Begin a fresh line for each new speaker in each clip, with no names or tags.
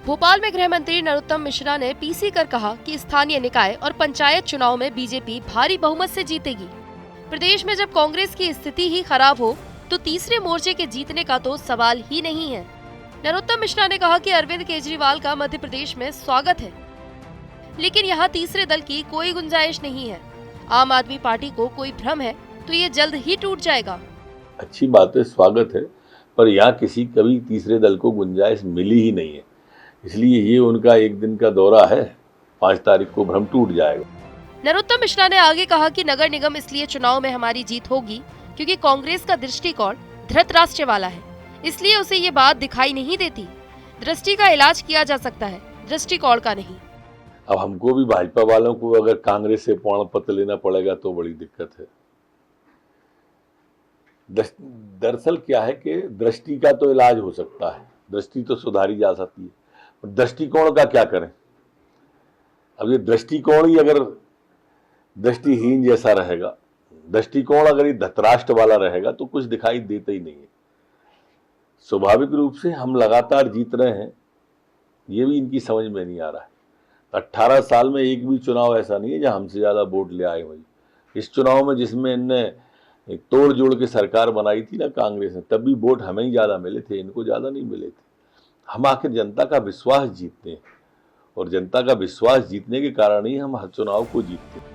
भोपाल में गृह मंत्री नरोत्तम मिश्रा ने पीसी कर कहा कि स्थानीय निकाय और पंचायत चुनाव में बीजेपी भारी बहुमत से जीतेगी। प्रदेश में जब कांग्रेस की स्थिति ही खराब हो तो तीसरे मोर्चे के जीतने का तो सवाल ही नहीं है। नरोत्तम मिश्रा ने कहा कि अरविंद केजरीवाल का मध्य प्रदेश में स्वागत है, लेकिन यहाँ तीसरे दल की कोई गुंजाइश नहीं है। आम आदमी पार्टी को कोई भ्रम है तो ये जल्द ही टूट जाएगा।
अच्छी बात है, स्वागत है, पर यहाँ किसी कभी तीसरे दल को गुंजाइश मिली ही नहीं है, इसलिए ये उनका एक दिन का दौरा है। 5 तारीख को भ्रम टूट जाएगा।
नरोत्तम मिश्रा ने आगे कहा कि नगर निगम इसलिए चुनाव में हमारी जीत होगी क्योंकि कांग्रेस का दृष्टिकोण धृतराष्ट्र वाला है, इसलिए उसे ये बात दिखाई नहीं देती। दृष्टि का इलाज किया जा सकता है, दृष्टिकोण का नहीं।
अब हमको भी भाजपा वालों को अगर कांग्रेस से प्रमाण पत्र लेना पड़ेगा तो बड़ी दिक्कत है। दरअसल क्या है कि दृष्टि का तो इलाज हो सकता है, दृष्टि तो सुधारी जा सकती है, दृष्टिकोण का क्या करें। अब ये दृष्टिकोण ही अगर दृष्टिहीन जैसा रहेगा, दृष्टिकोण अगर ये धृतराष्ट्र वाला रहेगा तो कुछ दिखाई देता ही नहीं है। स्वाभाविक रूप से हम लगातार जीत रहे हैं, ये भी इनकी समझ में नहीं आ रहा है। 18 साल में एक भी चुनाव ऐसा नहीं है जहां हमसे ज्यादा वोट ले आए हुए। इस चुनाव में जिसमें इनने एक तोड़ जोड़ के सरकार बनाई थी ना कांग्रेस ने, तब भी वोट हमें ही ज्यादा मिले थे, इनको ज्यादा नहीं मिले थे। हम आखिर जनता का विश्वास जीतते हैं और जनता का विश्वास जीतने के कारण ही हम हर चुनाव को जीतते हैं।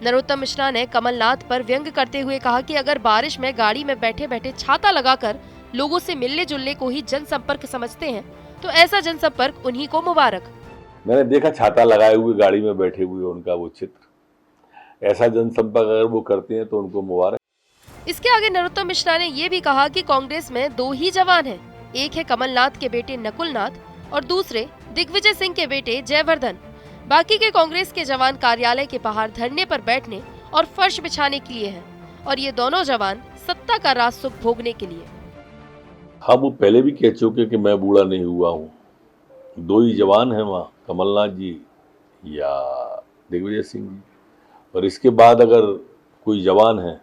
नरोत्तम मिश्रा ने कमलनाथ पर व्यंग करते हुए कहा कि अगर बारिश में गाड़ी में बैठे बैठे छाता लगाकर लोगों से मिलने जुलने को ही जनसंपर्क समझते हैं तो ऐसा जनसंपर्क उन्हीं को मुबारक।
मैंने देखा छाता लगाए हुए गाड़ी में बैठे हुए उनका वो चित्र, ऐसा जनसंपर्क अगर वो करते हैं तो उनको मुबारक।
इसके आगे नरोत्तम मिश्रा ने ये भी कहा कि कांग्रेस में 2 ही जवान हैं, एक है कमलनाथ के बेटे नकुलनाथ और दूसरे दिग्विजय सिंह के बेटे जयवर्धन। बाकी के कांग्रेस के जवान कार्यालय के बाहर धरने पर बैठने और फर्श बिछाने के लिए हैं और ये दोनों जवान सत्ता का राज सुख भोगने के लिए।
हाँ, वो पहले भी कह चुके कि मैं बूढ़ा नहीं हुआ हूँ। 2 ही जवान हैं वहाँ, कमलनाथ जी या दिग्विजय सिंह जी, और इसके बाद अगर कोई जवान है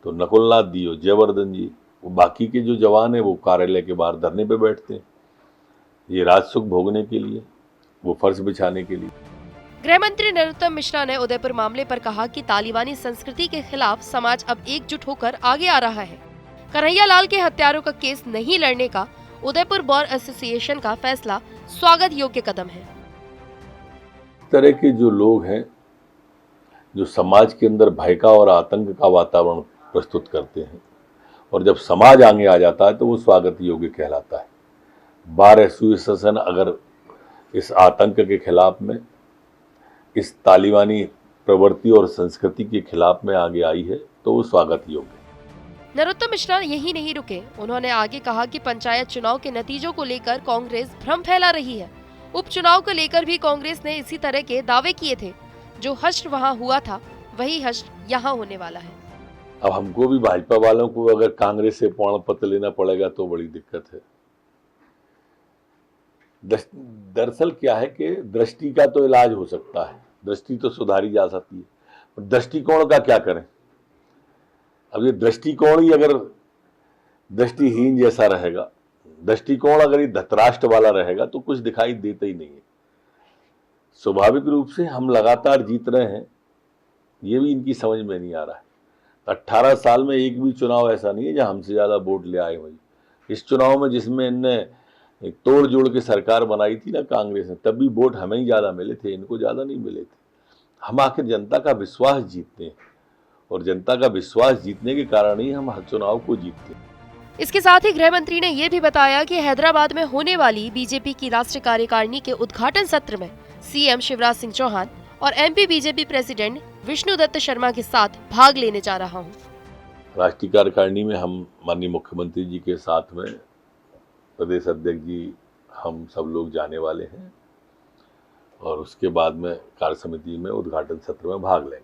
तो नकुलनाथ जी और जयवर्धन जी। वो बाकी के जो जवान हैं वो कार्यालय के बाहर धरने पे बैठते हैं, ये राज सुख भोगने के लिए, वो फर्श बिछाने के लिए।
गृह मंत्री नरोत्तम मिश्रा ने उदयपुर मामले पर कहा कि तालिबानी संस्कृति के खिलाफ समाज अब एकजुट होकर आगे आ रहा है। कन्हैया लाल के हत्यारों का केस नहीं लड़ने का उदयपुर बार एसोसिएशन का फैसला स्वागत योग्य कदम है।
इस तरह के जो लोग हैं जो समाज के अंदर भय का और आतंक का वातावरण प्रस्तुत करते हैं, और जब समाज आगे आ जाता है तो वो स्वागत योग्य कहलाता है। बार एसोसिएशन अगर इस आतंक के खिलाफ में, इस तालिबानी प्रवृत्ति और संस्कृति के खिलाफ में आगे आई है तो वो स्वागत योग्य है।
नरोत्तम मिश्रा यही नहीं रुके, उन्होंने आगे कहा कि पंचायत चुनाव के नतीजों को लेकर कांग्रेस भ्रम फैला रही है। उपचुनाव को लेकर भी कांग्रेस ने इसी तरह के दावे किए थे। जो हश्र वहां हुआ था वही हश्र यहाँ होने वाला है।
अब हमको भी भाजपा वालों को अगर कांग्रेस से प्रमाण पत्र लेना पड़ेगा तो बड़ी दिक्कत है। दरअसल क्या है कि दृष्टि का तो इलाज हो सकता है, दृष्टि तो सुधारी जा सकती है, दृष्टिकोण का क्या करें। अब ये दृष्टिकोण ही अगर दृष्टिहीन जैसा रहेगा, दृष्टिकोण अगर ये धृतराष्ट्र वाला रहेगा तो कुछ दिखाई देता ही नहीं है। स्वाभाविक रूप से हम लगातार जीत रहे हैं, ये भी इनकी समझ में नहीं आ रहा है। 18 साल में एक भी चुनाव ऐसा नहीं है जहां हमसे ज्यादा वोट ले आए हुए। इस चुनाव में जिसमें इनने एक तोड़ जोड़ के सरकार बनाई थी ना कांग्रेस ने, तब भी वोट हमें ही ज्यादा मिले थे, इनको ज्यादा नहीं मिले थे। हम आखिर जनता का विश्वास जीतते हैं और जनता का विश्वास जीतने के कारण ही हम हर चुनाव को जीतते हैं।
इसके साथ ही गृह मंत्री ने ये भी बताया कि हैदराबाद में होने वाली बीजेपी की राष्ट्रीय कार्यकारिणी के उद्घाटन सत्र में सीएम शिवराज सिंह चौहान और MP BJP president Vishnudutt Sharma के साथ भाग लेने जा रहा हूँ।
राष्ट्रीय कार्यकारिणी में हम माननीय मुख्यमंत्री जी के साथ में प्रदेश अध्यक्ष जी, हम सब लोग जाने वाले हैं और उसके बाद में कार्य समिति में उद्घाटन सत्र में भाग लेंगे।